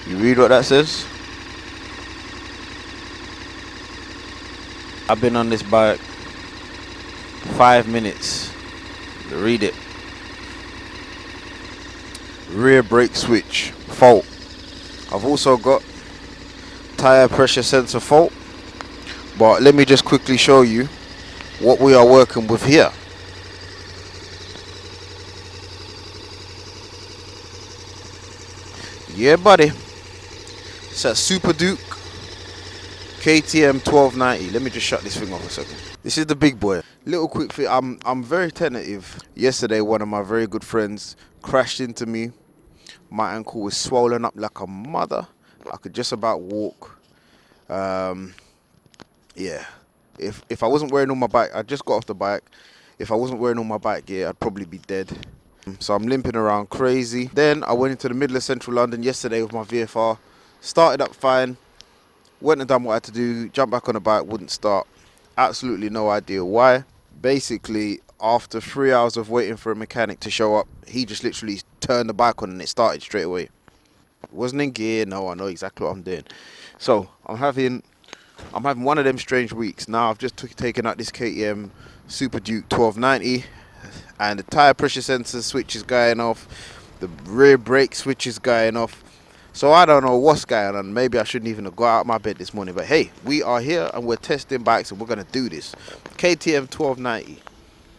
You read what that says? I've been on this bike 5 minutes. Read it. Rear brake switch fault. I've also got tire pressure sensor fault, but let me just quickly show you what we are working with here. Yeah, buddy. It's a Super Duke KTM 1290. Let me just shut this thing off a second. This is the big boy. Little quick thing. I'm very tentative. Yesterday, one of my very good friends crashed into me. My ankle was swollen up like a mother. I could just about walk. Yeah. If I wasn't wearing all my bike, I just got off the bike. If I wasn't wearing all my bike gear, I'd probably be dead. So I'm limping around crazy. Then I went into the middle of central London yesterday with my VFR. Started up fine. Went and done what I had to do. Jumped back on the bike, wouldn't start. Absolutely no idea why. Basically, after 3 hours of waiting for a mechanic to show up, he just literally turned the bike on and it started straight away. It wasn't in gear. No, I know exactly what I'm doing. So I'm having one of them strange weeks. Now I've just taken out this KTM Super Duke 1290, and the tire pressure sensor switch is going off. The rear brake switch is going off. So I don't know what's going on. Maybe I shouldn't even have got out of my bed this morning. But hey, we are here and we're testing bikes and we're going to do this. KTM 1290.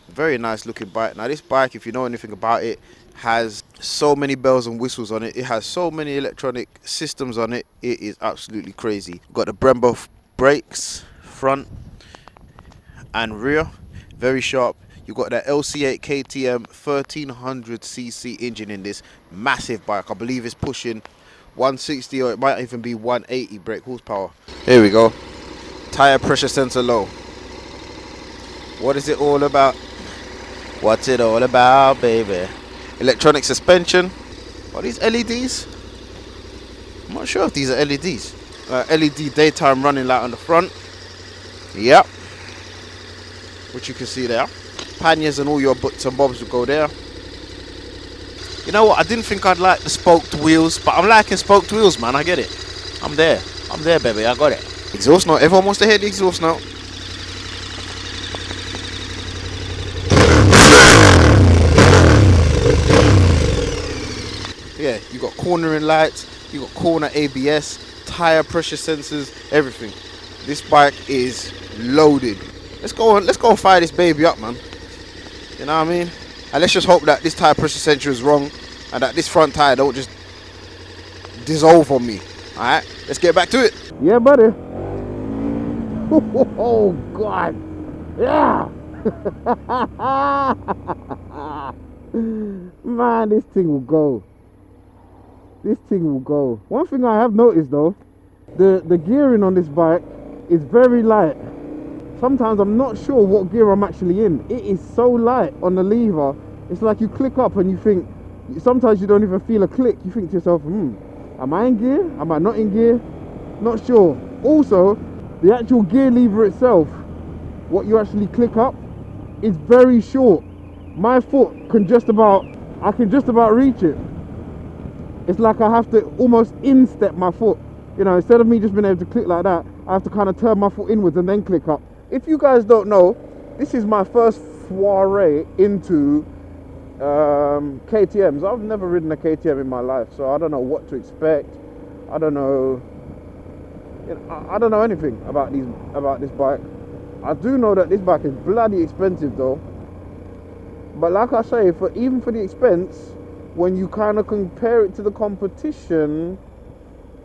Very nice looking bike. Now this bike, if you know anything about it, has so many bells and whistles on it. It has so many electronic systems on it. It is absolutely crazy. Got the Brembo brakes, front and rear. Very sharp. You've got that LC8 KTM 1300cc engine in this massive bike. I believe it's pushing 160 or it might even be 180 brake horsepower. Here we go. Tire pressure sensor low. What is it all about? What's it all about, baby? Electronic suspension. Are these LEDs? I'm not sure if these are LEDs. LED daytime running light on the front. Yep. Which you can see there. Panniers and all your butts and bobs will go there. You know what? I didn't think I'd like the spoked wheels, but I'm liking spoked wheels, man. I get it. I'm there. I'm there, baby. I got it. Exhaust note. Everyone wants to hear the exhaust note. Yeah, you got cornering lights. You got corner ABS, tire pressure sensors, everything. This bike is loaded. Let's go and fire this baby up, man. You know what I mean? And let's just hope that this tire pressure sensor is wrong and that this front tire don't just dissolve on me. Alright, let's get back to it. Yeah, buddy. Oh, God. Yeah. Man, this thing will go. This thing will go. One thing I have noticed, though, the gearing on this bike is very light. Sometimes I'm not sure what gear I'm actually in. It is so light on the lever. It's like you click up and you think, sometimes you don't even feel a click. You think to yourself, am I in gear? Am I not in gear? Not sure. Also, the actual gear lever itself, what you actually click up, is very short. My foot I can just about reach it. It's like I have to almost instep my foot. You know, instead of me just being able to click like that, I have to kind of turn my foot inwards and then click up. If you guys don't know, this is my first foray into KTMs. I've never ridden a KTM in my life, so I don't know what to expect. I don't know. I don't know anything about this bike. I do know that this bike is bloody expensive though. But like I say, even for the expense, when you kind of compare it to the competition,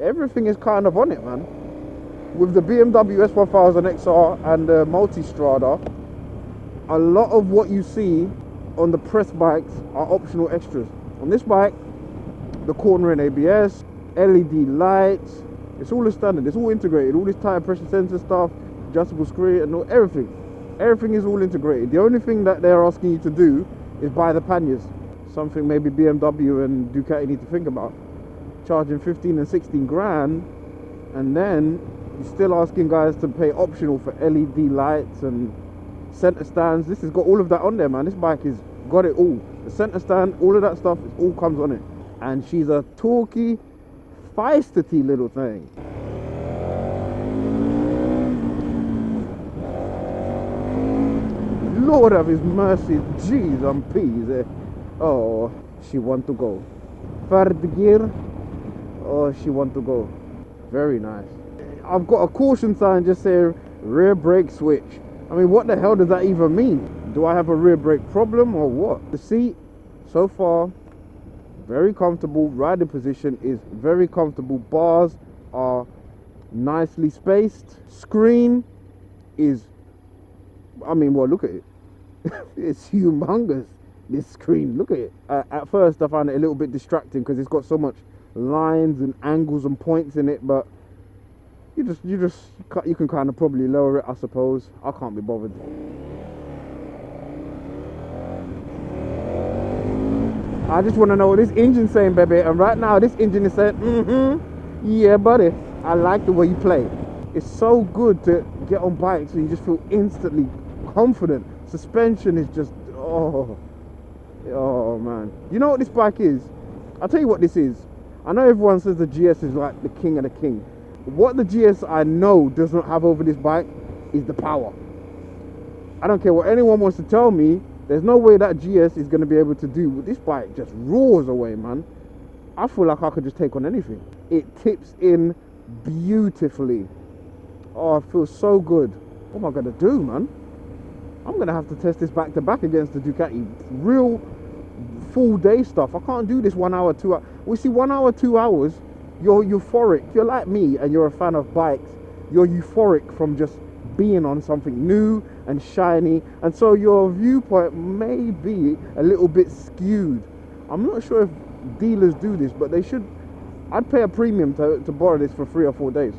everything is kind of on it, man. With the BMW S1000 XR and the Multistrada, a lot of what you see on the press bikes are optional extras. On this bike, the cornering ABS, LED lights, it's all a standard, it's all integrated. All this tire pressure sensor stuff, adjustable screen and everything. Everything is all integrated. The only thing that they're asking you to do is buy the panniers. Something maybe BMW and Ducati need to think about. Charging 15 and 16 grand, and then you're still asking guys to pay optional for LED lights and center stands. This has got all of that on there, man. This bike has got it all. The center stand, all of that stuff, it all comes on it. And she's a torquey, feisty little thing. Lord of his mercy, jeez, I'm peas. Oh, she want to go. Third gear. Oh, she want to go. Very nice. I've got a caution sign just saying rear brake switch. I mean, what the hell does that even mean? Do I have a rear brake problem or what? The seat, so far, very comfortable. Riding position is very comfortable. Bars are nicely spaced. Screen is, I mean, well, look at it. It's humongous, this screen. Look at it. At first, I found it a little bit distracting because it's got so much lines and angles and points in it, but you can kind of probably lower it, I suppose. I can't be bothered. I just want to know what this engine's saying, baby. And right now, this engine is saying, yeah, buddy. I like the way you play. It's so good to get on bikes and you just feel instantly confident. Suspension is just, oh man. You know what this bike is? I'll tell you what this is. I know everyone says the GS is like the king of the king. What the GS I know does not have over this bike is the power. I don't care what anyone wants to tell me. There's no way that GS is going to be able to do what this bike just roars away, man. I feel like I could just take on anything. It tips in beautifully. Oh, it feels so good. What am I going to do, man? I'm going to have to test this back to back against the Ducati. Real full day stuff. I can't do this 1 hour, 2 hours. We see 1 hour, 2 hours, you're euphoric. If you're like me and you're a fan of bikes, you're euphoric from just being on something new and shiny, and so your viewpoint may be a little bit skewed. I'm not sure if dealers do this, but they should. I'd pay a premium to borrow this for 3 or 4 days.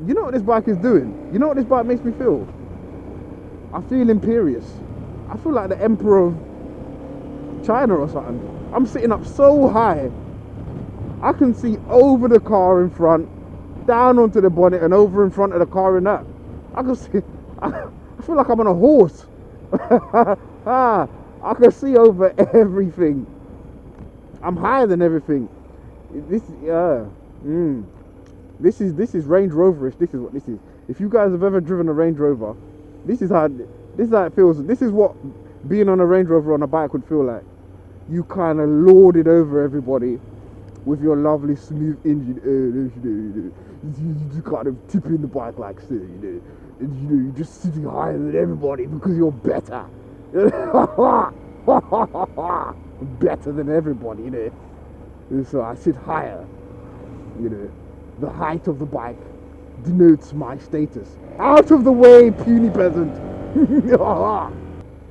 You know what this bike is doing? You know what this bike makes me feel? I feel imperious. I feel like the emperor of China or something. I'm sitting up so high, I can see over the car in front, down onto the bonnet, and over in front of the car in that. I can see. I feel like I'm on a horse. I can see over everything. I'm higher than everything. This is Range Roverish. This is what this is. If you guys have ever driven a Range Rover, this is how it feels. This is what being on a Range Rover on a bike would feel like. You kind of lord it over everybody with your lovely smooth engine. You just kind of tipping the bike like so, and you're just sitting higher than everybody because you're better. Better than everybody, And so I sit higher. The height of the bike denotes my status. Out of the way, puny peasant.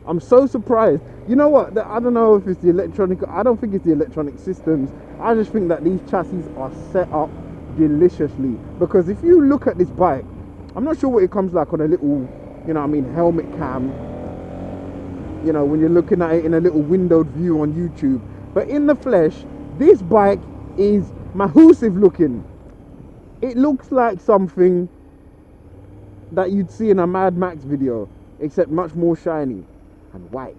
I'm so surprised. You know what? I don't know if it's the electronic. I don't think it's the electronic systems. I just think that these chassis are set up deliciously. Because if you look at this bike, I'm not sure what it comes like on a little, helmet cam. When you're looking at it in a little windowed view on YouTube. But in the flesh, this bike is massive looking. It looks like something that you'd see in a Mad Max video, except much more shiny and white.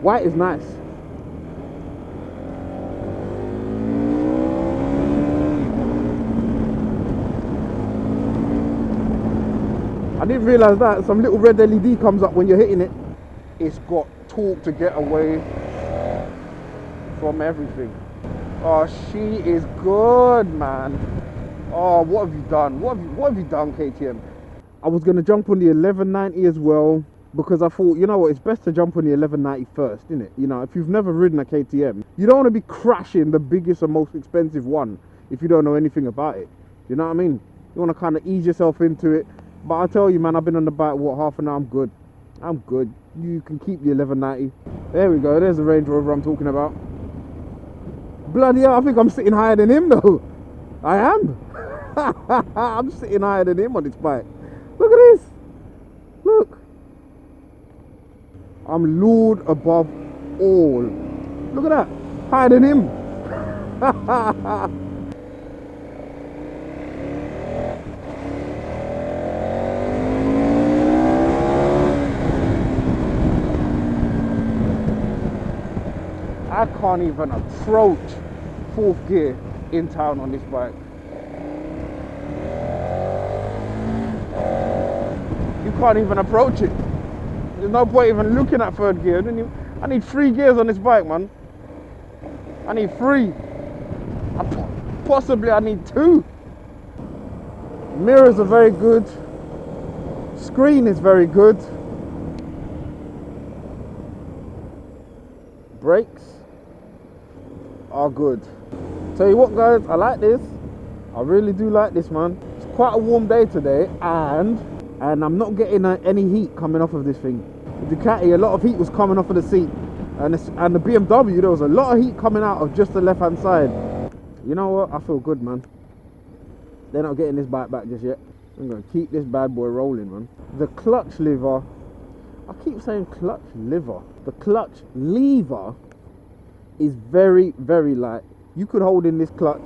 White is nice. I didn't realise that some little red LED comes up when you're hitting it. It's got torque to get away from everything. Oh, she is good, man. Oh, what have you done? What have you done, KTM? I was going to jump on the 1190 as well, because I thought, you know what, it's best to jump on the 1190 first, isn't it? If you've never ridden a KTM, you don't want to be crashing the biggest and most expensive one if you don't know anything about it. You know what I mean? You want to kind of ease yourself into it. But I tell you, man, I've been on the bike, half an hour, I'm good. I'm good. You can keep the 1190. There we go, there's the Range Rover I'm talking about. Bloody hell, I think I'm sitting higher than him though. I am. I'm sitting higher than him on this bike. Look at this. Look. I'm Lord above all. Look at that. Higher than him. I can't even approach 4th gear in town on this bike. can't even approach it. There's no point even looking at third gear. I need 3 gears on this bike, man. I need 3. Possibly I need 2. Mirrors are very good. Screen is very good. Brakes are good. Tell you what, guys, I like this. I really do like this, man. It's quite a warm day today, and I'm not getting any heat coming off of this thing. The Ducati, a lot of heat was coming off of the seat, and the BMW, there was a lot of heat coming out of just the left hand side. You know what? I feel good, man. They're not getting this bike back just yet. I'm gonna keep this bad boy rolling, man. The clutch lever, I keep saying clutch lever. The clutch lever is very, very light. You could hold in this clutch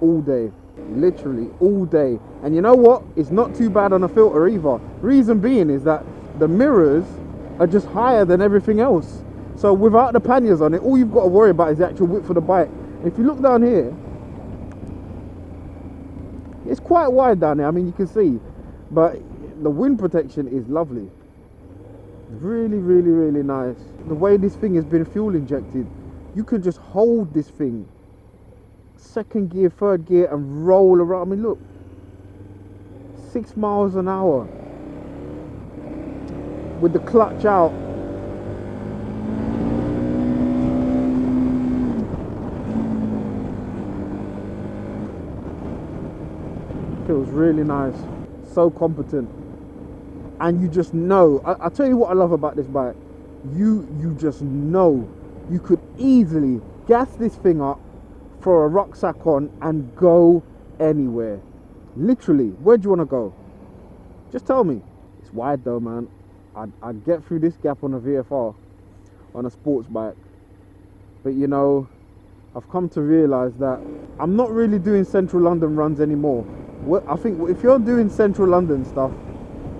all day, literally all day. And you know what? It's not too bad on a filter either. Reason being is that the mirrors are just higher than everything else. So without the panniers on it, all you've got to worry about is the actual width of the bike. If you look down here, it's quite wide down there, I mean you can see, but the wind protection is lovely. Really, really, really nice. The way this thing has been fuel injected, you can just hold this thing, second gear, third gear, and roll around. I mean look, 6 miles an hour with the clutch out. Feels really nice, so competent, and you just know. I tell you what I love about this bike. You just know you could easily gas this thing up, throw a rucksack on, and go anywhere. Literally, where do you want to go? Just tell me. It's wide though, man. I'd get through this gap on a VFR, on a sports bike, but you know, I've come to realise that I'm not really doing central London runs anymore. I think if you're doing central London stuff,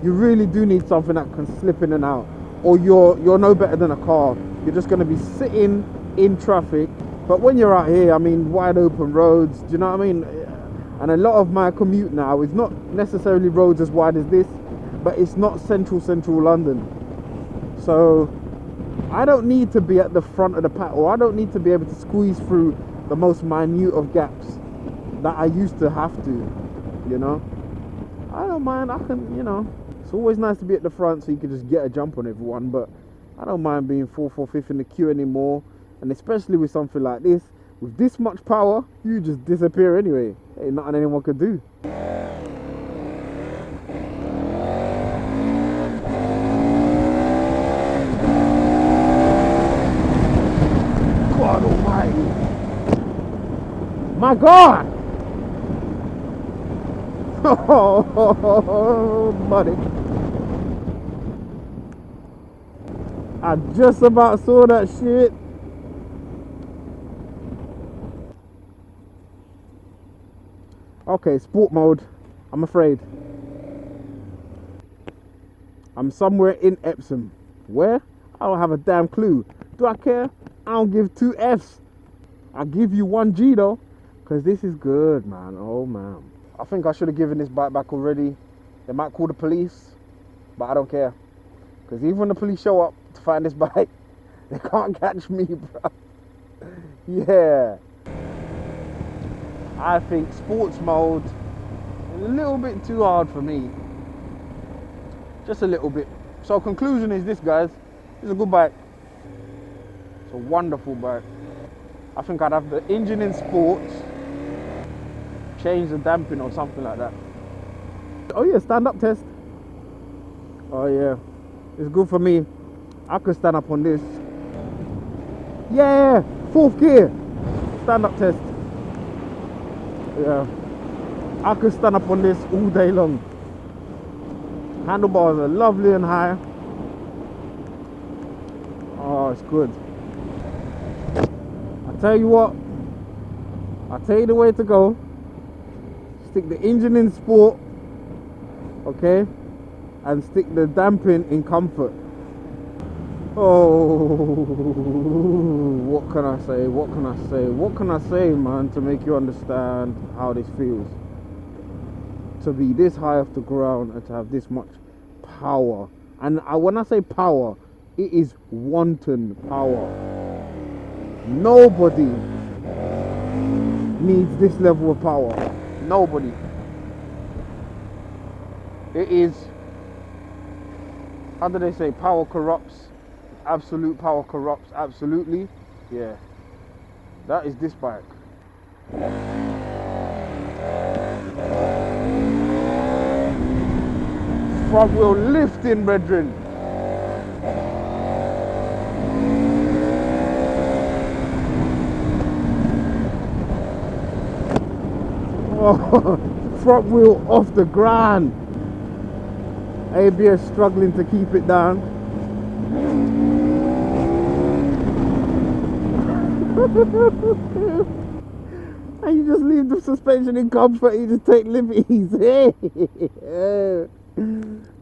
you really do need something that can slip in and out, or you're no better than a car. You're just going to be sitting in traffic. But when you're out here, I mean, wide open roads, do you know what I mean? And a lot of my commute now is not necessarily roads as wide as this, but it's not central London. So I don't need to be at the front of the pack, or I don't need to be able to squeeze through the most minute of gaps that I used to have to. You know, I don't mind. I can, you know, it's always nice to be at the front so you can just get a jump on everyone, but I don't mind being 4th or 5th in the queue anymore. And especially with something like this, with this much power, you just disappear anyway. Ain't nothing anyone could do. God almighty. My God! Oh, buddy. I just about saw that shit. Okay, sport mode. I'm afraid. I'm somewhere in Epsom. Where? I don't have a damn clue. Do I care? I don't give 2 Fs. I'll give you 1 G though, because this is good, man. Oh, man. I think I should have given this bike back already. They might call the police, but I don't care. Because even when the police show up to find this bike, they can't catch me, bro. Yeah. I think sports mode is a little bit too hard for me. Just a little bit. So conclusion is this, guys. It's a good bike. It's a wonderful bike. I think I'd have the engine in sports, change the damping or something like that. Oh yeah, stand-up test. Oh yeah, it's good for me. I could stand up on this. Yeah, 4th gear. Stand-up test. Yeah, I could stand up on this all day long. Handlebars are lovely and high. Oh, it's good. I tell you what, I'll tell you the way to go. Stick the engine in sport, okay, and stick the damping in comfort. Oh, what can I say? What can I say? What can I say, man, to make you understand how this feels? To be this high off the ground and to have this much power. And when I say power, it is wanton power. Nobody needs this level of power. Nobody. It is, how do they say, power corrupts. Absolute power corrupts, absolutely. Yeah, that is this bike. Front wheel lifting, brethren. Oh, front wheel off the ground. ABS struggling to keep it down. And you just leave the suspension in comfort, you just take liberties.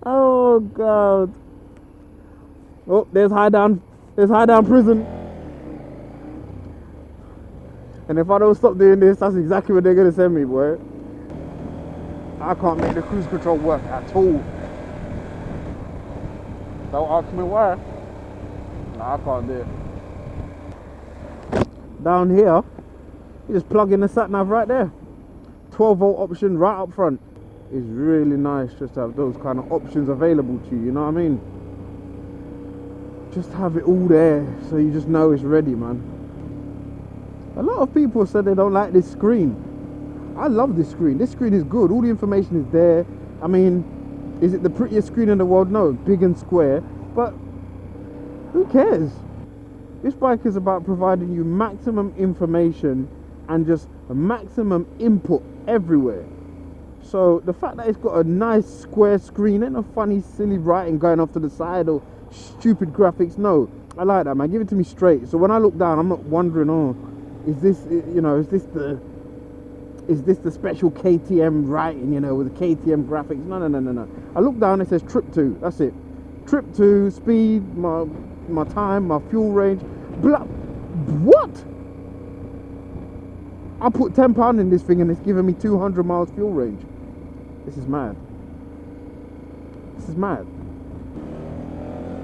Oh God. Oh, there's high down prison. And if I don't stop doing this, that's exactly what they're gonna send me, boy. I can't make the cruise control work at all. Don't ask me why. No, I can't do it. Down here, you just plug in the sat nav right there. 12-volt option right up front. It's really nice just to have those kind of options available to you, you know what I mean? Just have it all there so you just know it's ready, man. A lot of people said they don't like this screen. I love this screen. This screen is good. All the information is there. I mean, is it the prettiest screen in the world? No, big and square. But who cares? This bike is about providing you maximum information and just a maximum input everywhere. So the fact that it's got a nice square screen, ain't no funny silly writing going off to the side or stupid graphics. No, I like that, man. Give it to me straight. So when I look down, I'm not wondering, oh, is this, you know, is this the special KTM writing, you know, with the KTM graphics? No. I look down, it says trip 2. That's it. Trip 2, speed, my time, my fuel range. What? I put £10 in this thing and it's giving me 200 miles fuel range. This is mad. This is mad.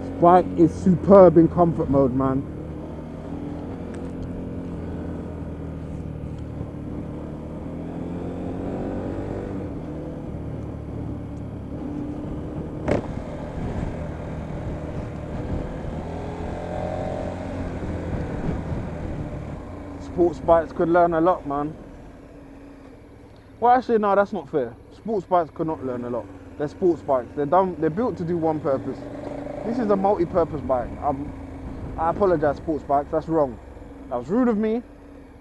This bike is superb in comfort mode, man. Sports bikes could learn a lot, man. Well, actually, no, that's not fair. Sports bikes could not learn a lot. They're sports bikes. They're built to do one purpose. This is a multi-purpose bike. I apologize, sports bikes. That's wrong. That was rude of me,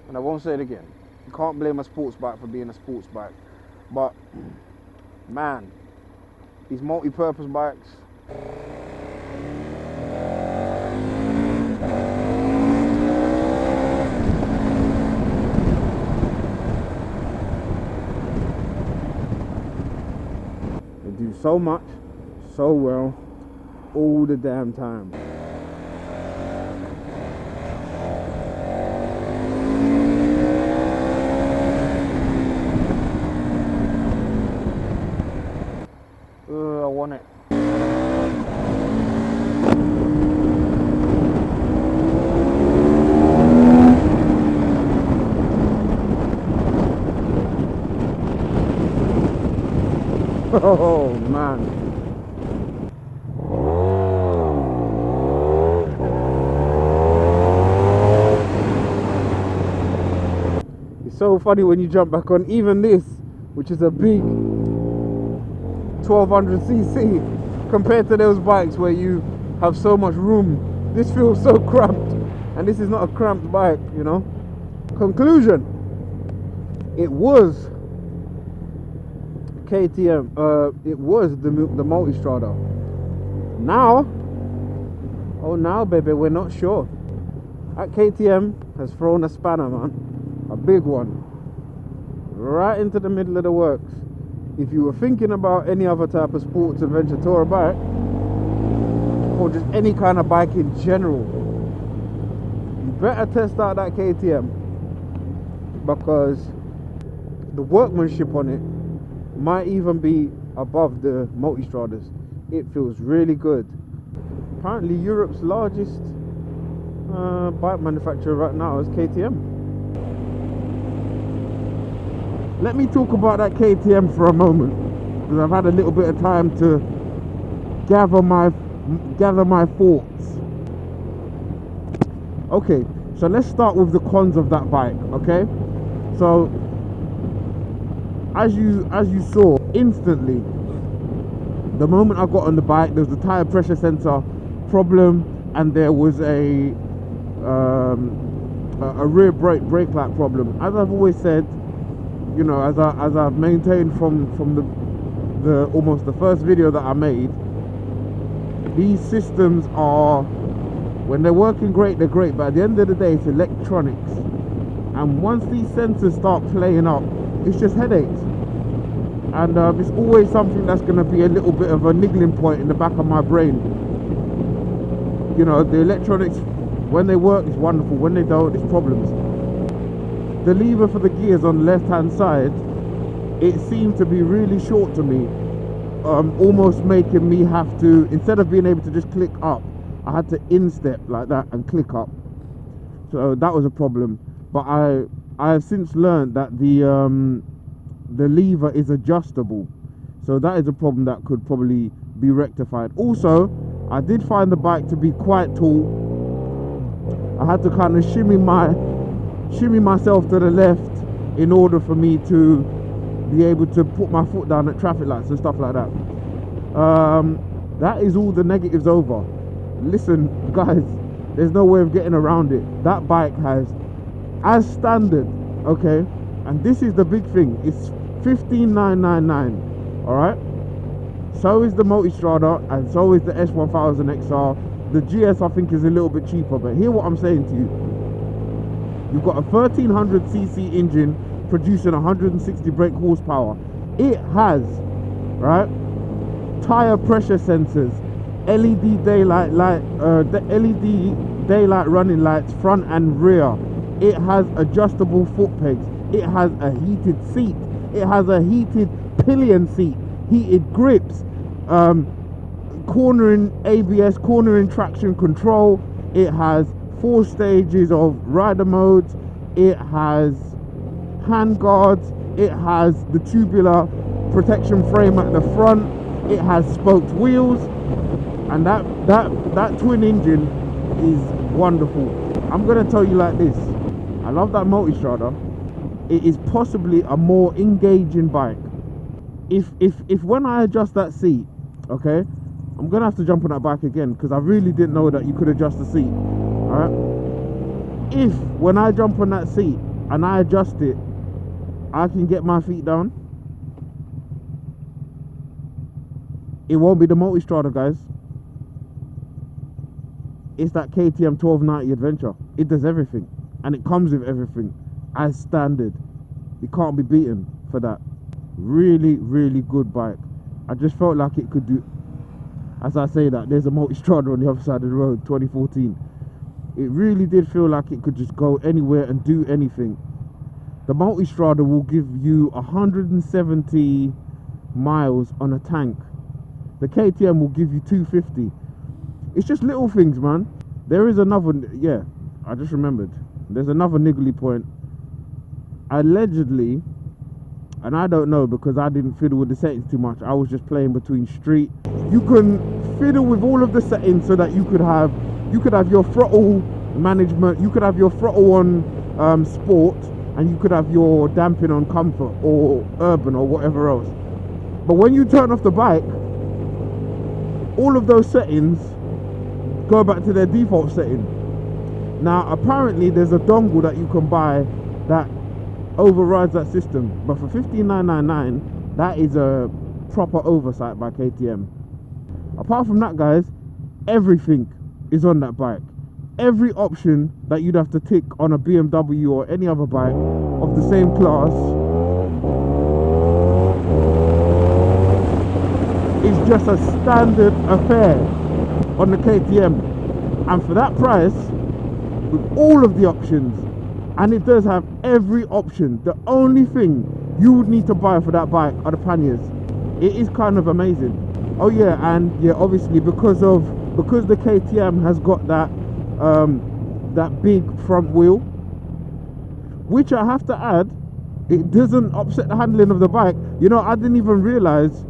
and I won't say it again. You can't blame a sports bike for being a sports bike. But man, these multi-purpose bikes. Do so much, so well, all the damn time. I want it. Oh man. It's so funny when you jump back on even this, which is a big 1200cc, compared to those bikes where you have so much room. This feels so cramped, and this is not a cramped bike, you know. Conclusion: it was KTM, it was the Multistrada. Now, now baby, we're not sure. That KTM has thrown a spanner, man, a big one, right into the middle of the works. If you were thinking about any other type of sports adventure tourer bike, or just any kind of bike in general, you better test out that KTM, because the workmanship on it might even be above the Multistradas. It feels really good. Apparently Europe's largest bike manufacturer right now is KTM. Let me talk about that KTM for a moment, because I've had a little bit of time to gather my thoughts. Okay, so let's start with the cons of that bike. Okay, so as you saw instantly, the moment I got on the bike, there was a tire pressure sensor problem, and there was a rear brake light problem. As I've always said, you know, as I've maintained from the almost the first video that I made, these systems are, when they're working great, they're great, but at the end of the day, it's electronics, and once these sensors start playing up, it's just headaches. And it's always something that's going to be a little bit of a niggling point in the back of my brain. You know, the electronics, when they work, it's wonderful. When they don't, it's problems. The lever for the gears on the left hand side, it seemed to be really short to me, almost making me have to, instead of being able to just click up, I had to instep like that and click up. So that was a problem. But I have since learned that the lever is adjustable, so that is a problem that could probably be rectified. Also, I did find the bike to be quite tall. I had to kind of shimmy myself to the left in order for me to be able to put my foot down at traffic lights and stuff like that. That is all the negatives over. Listen guys, there's no way of getting around it. That bike has, as standard, okay, and this is the big thing, it's 15,999, all right? So is the Multistrada, and so is the S1000 XR. The GS I think is a little bit cheaper, but hear what I'm saying to you. You've got a 1300cc engine producing 160 brake horsepower. It has, right, tire pressure sensors, LED daylight running lights front and rear. It has adjustable foot pegs. It has a heated seat. It has a heated pillion seat, heated grips, cornering ABS, cornering traction control. It has 4 stages of rider modes. It has hand guards. It has the tubular protection frame at the front. It has spoked wheels, and that twin engine is wonderful. I'm gonna tell you like this, I love that Multistrada. It is possibly a more engaging bike. If when I adjust that seat, okay, I'm gonna have to jump on that bike again, because I really didn't know that you could adjust the seat. Alright, if when I jump on that seat and I adjust it, I can get my feet down, it won't be the Multistrada, guys. It's that KTM 1290 Adventure. It does everything, and it comes with everything as standard. You can't be beaten for that. Really, really good bike. I just felt like it could do, as I say that, there's a Multistrada on the other side of the road, 2014. It really did feel like it could just go anywhere and do anything. The Multistrada will give you 170 miles on a tank. The KTM will give you 250. It's just little things, man. There is another, yeah, I just remembered. There's another niggly point. Allegedly, and I don't know because I didn't fiddle with the settings too much. I was just playing between street. You can fiddle with all of the settings so that you could have your throttle management, you could have your throttle on sport, and you could have your damping on comfort or urban or whatever else. But when you turn off the bike, all of those settings go back to their default setting. Now apparently there's a dongle that you can buy that overrides that system, but for 15,999, that is a proper oversight by KTM. Apart from that, guys, everything is on that bike. Every option that you'd have to tick on a BMW or any other bike of the same class is just a standard affair on the KTM. And for that price, with all of the options, and it does have every option, the only thing you would need to buy for that bike are the panniers. It is kind of amazing. Oh yeah, and yeah, obviously because the KTM has got that big front wheel, which I have to add, it doesn't upset the handling of the bike. You know, I didn't even realize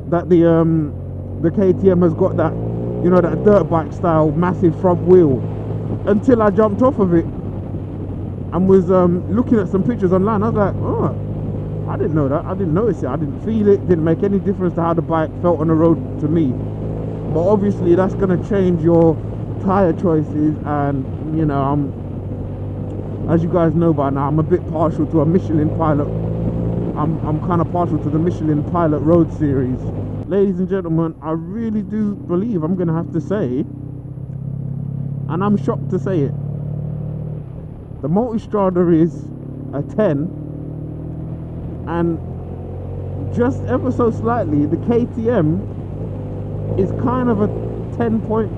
that the KTM has got that, you know, that dirt bike style massive front wheel until I jumped off of it and was looking at some pictures online. I was like, oh, I didn't know that. I didn't notice it. I didn't feel it. Didn't make any difference to how the bike felt on the road to me. But obviously that's going to change your tire choices, and you know, as you guys know by now, I'm a bit partial to a Michelin Pilot. I'm kind of partial to the Michelin Pilot Road Series. Ladies and gentlemen, I really do believe I'm going to have to say, and I'm shocked to say it, the Multistrada is a 10, and just ever so slightly, the KTM is kind of a 10.5.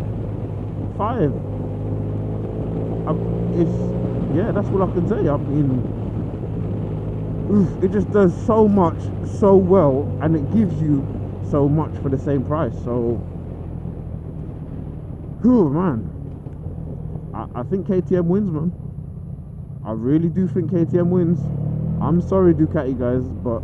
Yeah, that's what I can say. I mean, it just does so much so well, and it gives you so much for the same price. So, whew, man, I think KTM wins, man. I really do think KTM wins. I'm sorry, Ducati guys, but